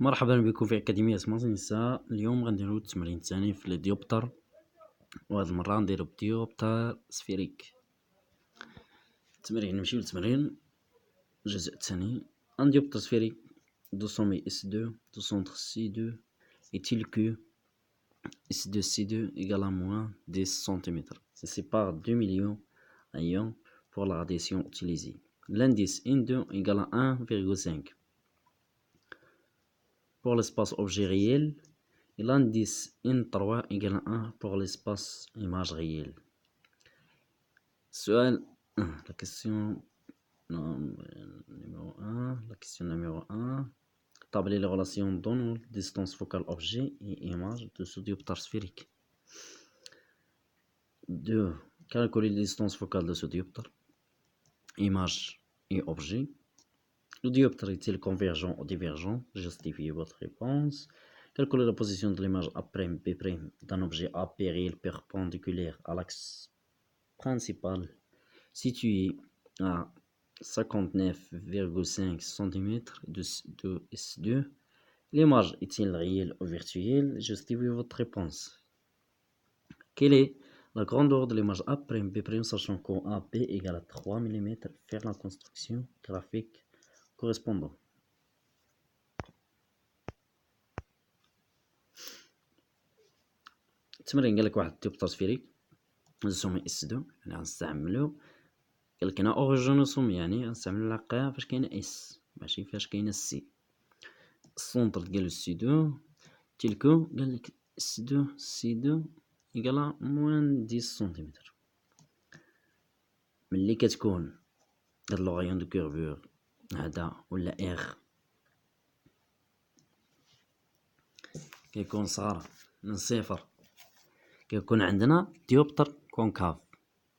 مرحبا بكم في أكاديمية مازن النساء. اليوم غنديرو التمرين الثاني في الديوبتر، وهاد المرة نديرو بديوبتر سفيريك. نمشيو للتمرين. الجزء الثاني ان ديوبتر سفيريك دو سومي S2 دو سونتر C2 est-il que S2C2 égale à moins 10 cm. Se sépare 2 millions ions pour la radiation utilisée. L'indice N2 égale à 1,5 pour l'espace objet réel et l'indice N3 égale à 1 pour l'espace image réelle. La question numéro 1. Établir les relations donnant distance focale objet et image de ce dioptre sphérique. 2. Calculer la distance focale de ce dioptre, image et objet. Le dioptre est-il convergent ou divergent? Justifiez votre réponse. Calculer la position de l'image A', B' d'un objet AP réel perpendiculaire à l'axe principal situé à 59,5 cm de S2. L'image est-il réelle ou virtuelle? Justifiez votre réponse. Quelle est la grandeur de l'image A', B', sachant qu'en AP égale à 3 mm? Faire la construction graphique correspondant. التمرين قالك واحد الديوبتر سفيريك نسميه S2، يعني غنستعملو قالك هنا اوريجينوسوم، يعني غنستعملو العقارة فاش كاينة S ماشي فاش كاينة C. السونتر ديالو C2 تلكو قالك C2 إيكالا موان 10 سنتيمتر. ملي كتكون هاد لوغيون دو كورفور هدا ولا R كيكون صغر من صفر، كيكون عندنا ديوبتر كونكاف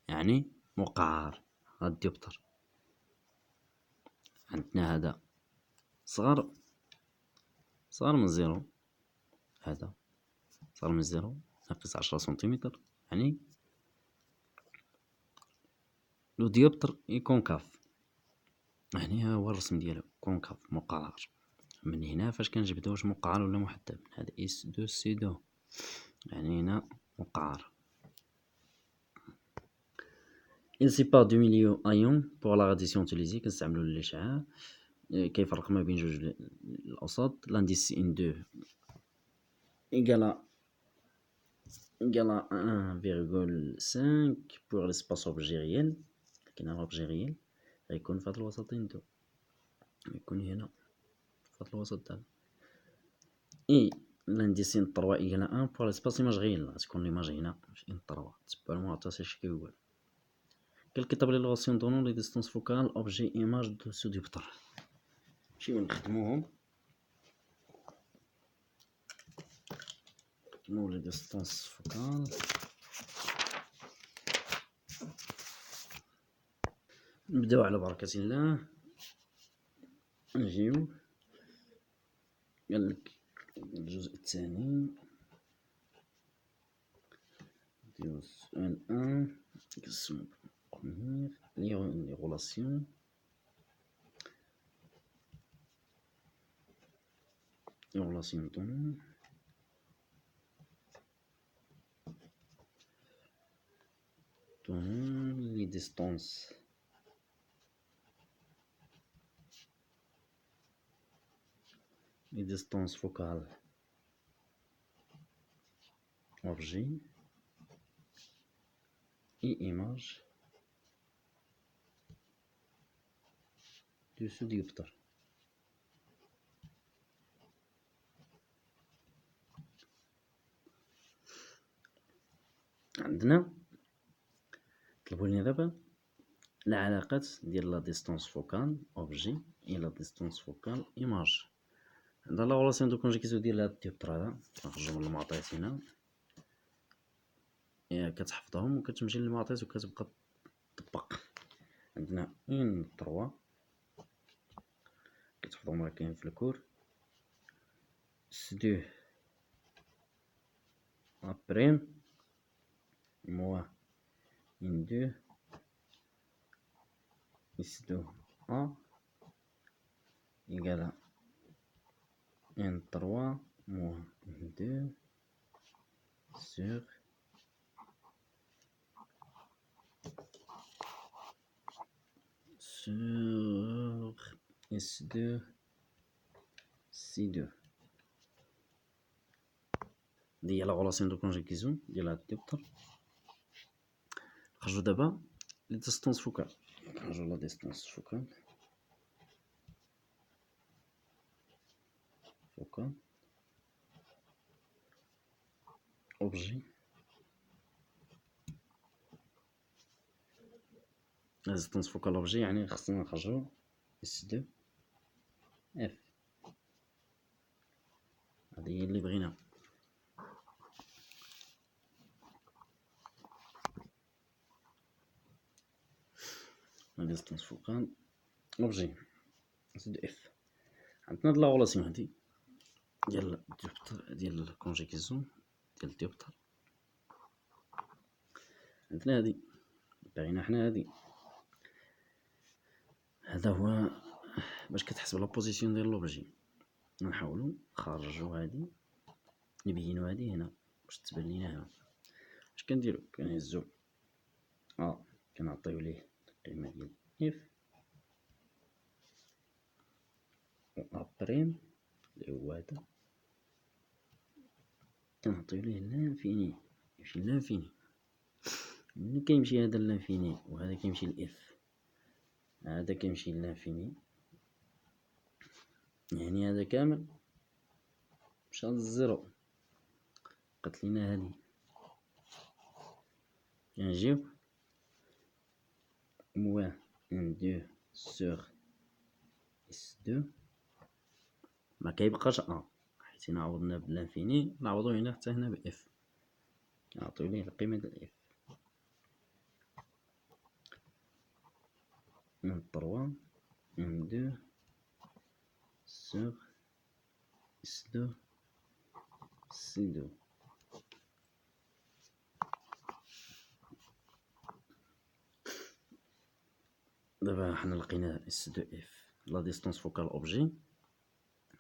يعني مقعر. هاد الديوبتر عندنا هذا صغر من زيرو، هذا صغر من زيرو ناقص 10 سنتيمتر، يعني لو ديوبتر كونكاف، يعني ها هو الرسم ديالو كونكاف مقعر. من هنا فاش كنجبدو واش مقعر ولا محدب، هذا S2C2 يعني هنا مقعر. Il sépare 2 millions ions pour la radiation utilisée. كنستعملو للإشعاع. كيفرق ما بين جوج الأوساط. l'indice N2 égale à 1,5 pour l'espace objet réel. كاين l'objet réel غيكون في هاد الوسطين دو، غيكون هنا في هاد الوسط هذا. et l'indice N3 égale à 1 pour l'espace image réel. غتكون l'image هنا في N3. تبع المعطى اش كيقول. Quelle établir la relation donnant les distances focales objet image de ce dioptre. نمشيو نخدموهم. نخدمو لي ديستانس فوكال. نبداو على بركة الله. نجيو قالك الجزء الثاني نديرو السؤال 1 نقسمو لي غولاسيون. donnant les distances focales objet et image de ce dioptre. عندنا طلبوا لنا دابا العلاقات ديال لا ديستانس فوكال اوبجي اي لا ديستانس فوكال ايماج. عندنا لا غولاسيون دو كونجيكسيون ديال هاد الديوبتر هذا كنخرجو من المعطيات هنا، كتحفظهم وكتمشي للمعطيات وكتبقى تطبق. عندنا ان 3 كتحفظهم راه كاين في الكور. S2 ابريم موان N2 S2 A égale à n3 moins n2 sur S2 C2. هذه هي لا غولاسيون دو كونجيكسيون ديال هاد الديبتر. نخرجو دابا لي ديستونس فوكال. نخرجو لا ديستونس فوكال اوبجي لا ديستونس فوكال اوبجي، يعني خصنا نخرجو S2 F. هذه هي اللي بغينا. لا ديستونس فوكال اوبجي S2 F. عندنا هاد لا غولاسيون هادي ديال الديبتر ديال الكونجيكسيون ديال الديبتر. عندنا هادي باغينا حنا هادي. هذا هو باش كتحسب لا بوزيسيون ديال لوبجي. نحاولوا نخرجوا هادي نبينوا هادي هنا باش تبان لينا هنا. اش كنديروا؟ كنهزوا كنعطيو ليه القيمه ديال اف و بريم اللي هو هذا، كنعطيو ليه لانفيني، يمشي لانفيني. ملي كيمشي هذا لانفيني وهذا كيمشي لاف، هذا كيمشي لانفيني، يعني هذا كامل مشى للزيرو. بقات لينا هادي. كنجيو موان ان دو سور اس دو، ما كيبقاش حيت عوضنا بلانفيني، نعوضو هنا حتى هنا باف، نعطيو ليه القيمه ديال اف من 3 من 2 sur S2 C2. دابا حنا لقينا S2 F لا ديستونس فوكال اوبجي.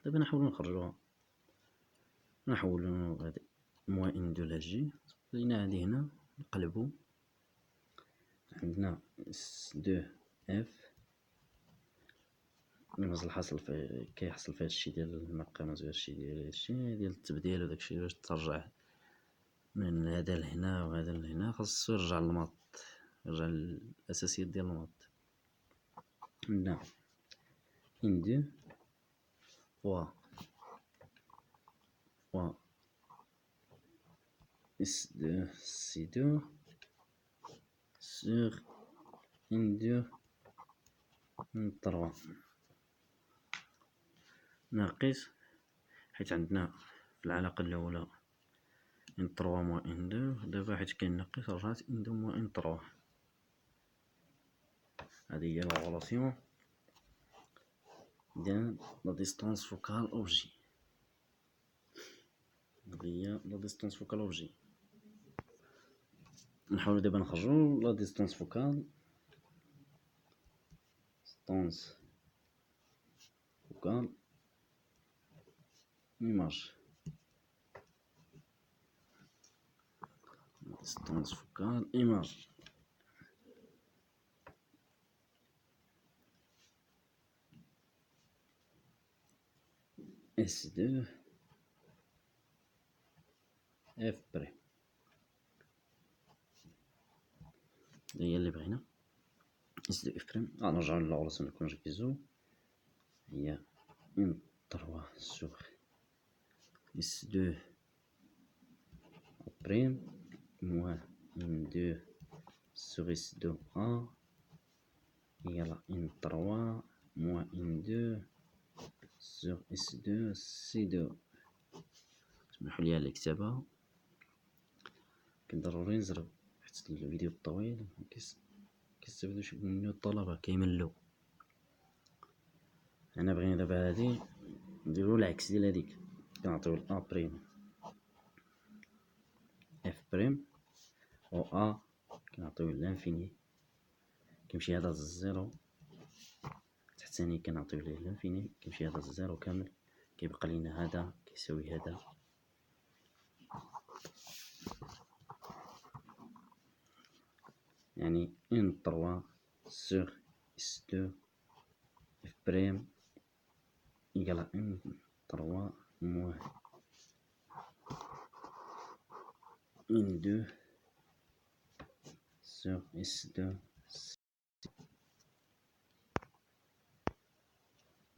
دابا نحاولو نخرجوها، نحولو غادي موان ان دو لا جي، لينا هادي هنا نقلبو. عندنا S2 F مازال حاصل فيه كيحصل فيه هادشي ديال المقامات وهادشي ديال هادشي ديال التبديل وداكشي باش ترجع من هذا لهنا وهذا لهنا. خاصو يرجع للماط، يرجع للاساسيات ديال الماط. عندنا ان دو فوا اس دو سي دو سور ان دو من 3 ناقص، حيت عندنا في العلاقة الأولى ان 3 موان ان دو، دابا حيت كاين ناقص رجعت ان دو موان ان 3. هذه هي لا غولاسيون ديال لا ديستونس فوكال اوبجي. هذه هي لا ديستونس فوكال اوبجي. نحاولو دابا نخرجو لا ديستونس فوكال ايماج. ديستونس فوكال ايماج S2 F بريم. هي اللي بغينا S2 F بريم. نرجعو لا غولاسيون دو كونجيكسيون، هي ان 3 sur S2 prime moins n2 sur S2 A égale à n3 moins n2 sur S2 C2. اسمحوا لي على الكتابة، كان ضروري نزرب حيت الفيديو الطويل كيستافدوش منو الطلبة، كيملو. انا بغينا دابا هادي نديرو العكس ديال هاديك، كنعطيو ل A بريم F بريم و A كنعطيو لانفيني، كيمشي هذا للزيرو، التحتاني كنعطيو ليه لانفيني، كيمشي هذا للزيرو كامل، كيبقى لينا هذا كيساوي هذا، يعني ان 3 سور اس 2 اف بريم إيكال ان 3 موان ان 2 سور اس 2.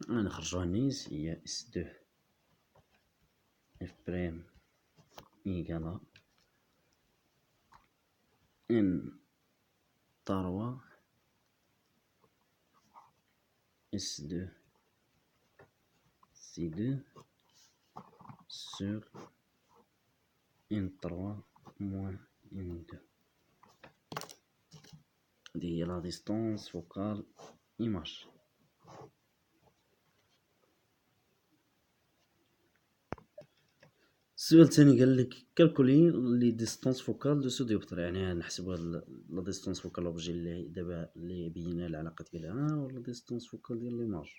نخرجوها نيز هي اس 2 اف بريم إيكال ان 3 اس 2 سي 2 sur n3 moins n2. هذه هي لا ديستونس فوكال إيماج. السؤال الثاني قال لك كالكولي لي ديستونس فوكال دو سو ديوبتر، يعني نحسبو هاد لا ديستونس فوكال لوبجي اللي دابا اللي بينا العلاقة ديالها ولا ديستونس فوكال ديال ليماج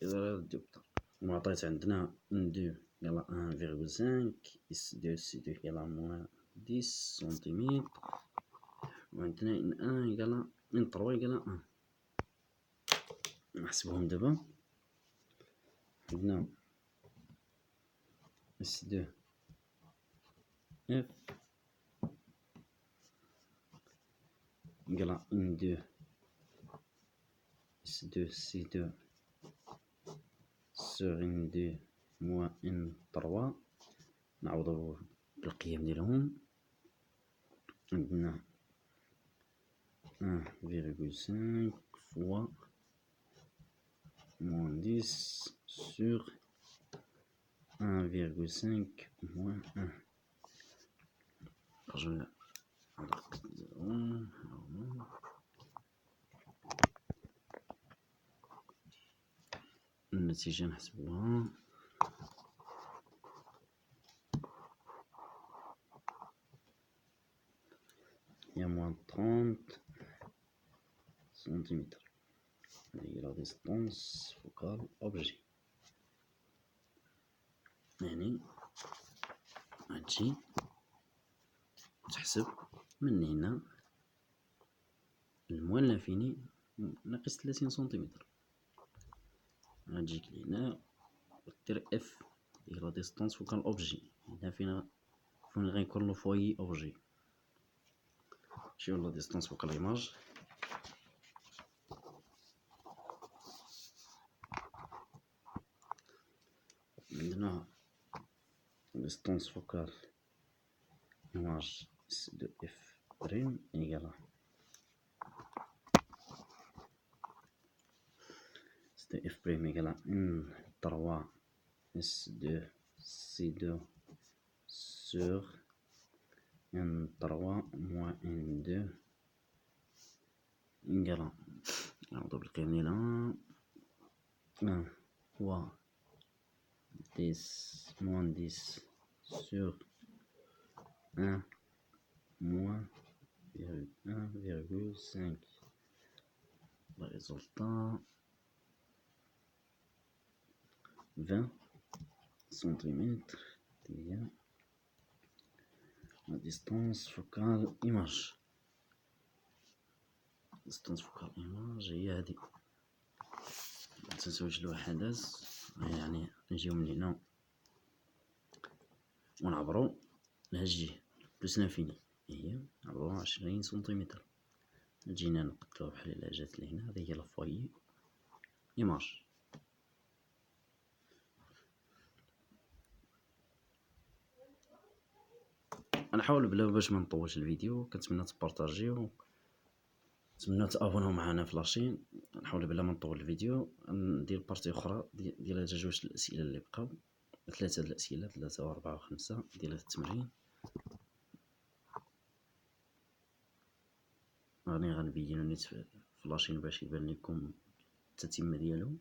ديال ديوبتر. وعطيت عندنا n2 يلا 1,5 اس 2 سي 2 يلا موان 10 سنتيمتر، وعندنا ان يقال ان 3 يقال 1. نحسبهم دابا. عندنا اس 2 اف يقال ان 2 اس 2 سي 2 سور ان 2 موان ان 3. نعوضو بالقيم ديالهم. عندنا 1,5 fois moins 10 sur 1,5 moins 1. النتيجة نحسبوها. هي موان 30 سنتيمتر. هي لا ديستونس فوكال اوبجي، يعني هادشي تحسب من هنا الموان لانفيني ناقص 30 سنتيمتر. غتجيك لهنا ودير اف هي لا ديستونس فوكال اوبجي، هنا فين غيكون لو فوي اوبجي. شنو لا ديستونس فوكال ايماج. عندنا ديستونس فوكال ايماج اس دو اف بريم ايكال اس دو اف بريم ايكال ان 3 اس دو سي 2 sur n3 moins n2 إيكال نعوضو بالقيم ديالها 1 fois 10 moins 10 sur 1 moins 1,5. Le résultat 20 centimètres. هي la distance focale image. distance focale image هي هادي. متنساوش الوحدات، يعني نجيو من هنا ونعبرو لهاد الجهة بلوس لانفيني، هي نعبرو 20 سنتيمتر. جينا نقدروها بحال إلا جات لهنا. هادي هي لافوايي إيماج. نحاول بلا باش ما نطولش الفيديو. كنتمنى تبارطاجيو، نتمنى تابوناو معنا في لاشين. نحاول بلا ما نطول الفيديو ندير بارتي اخرى ديال هاد جوج الاسئله اللي بقاو، 3 الاسئله، 3 و4 و5 ديال هاد التمرين. راني غنبينو نيت في لاشين باش يبان لكم التتمه ديالو.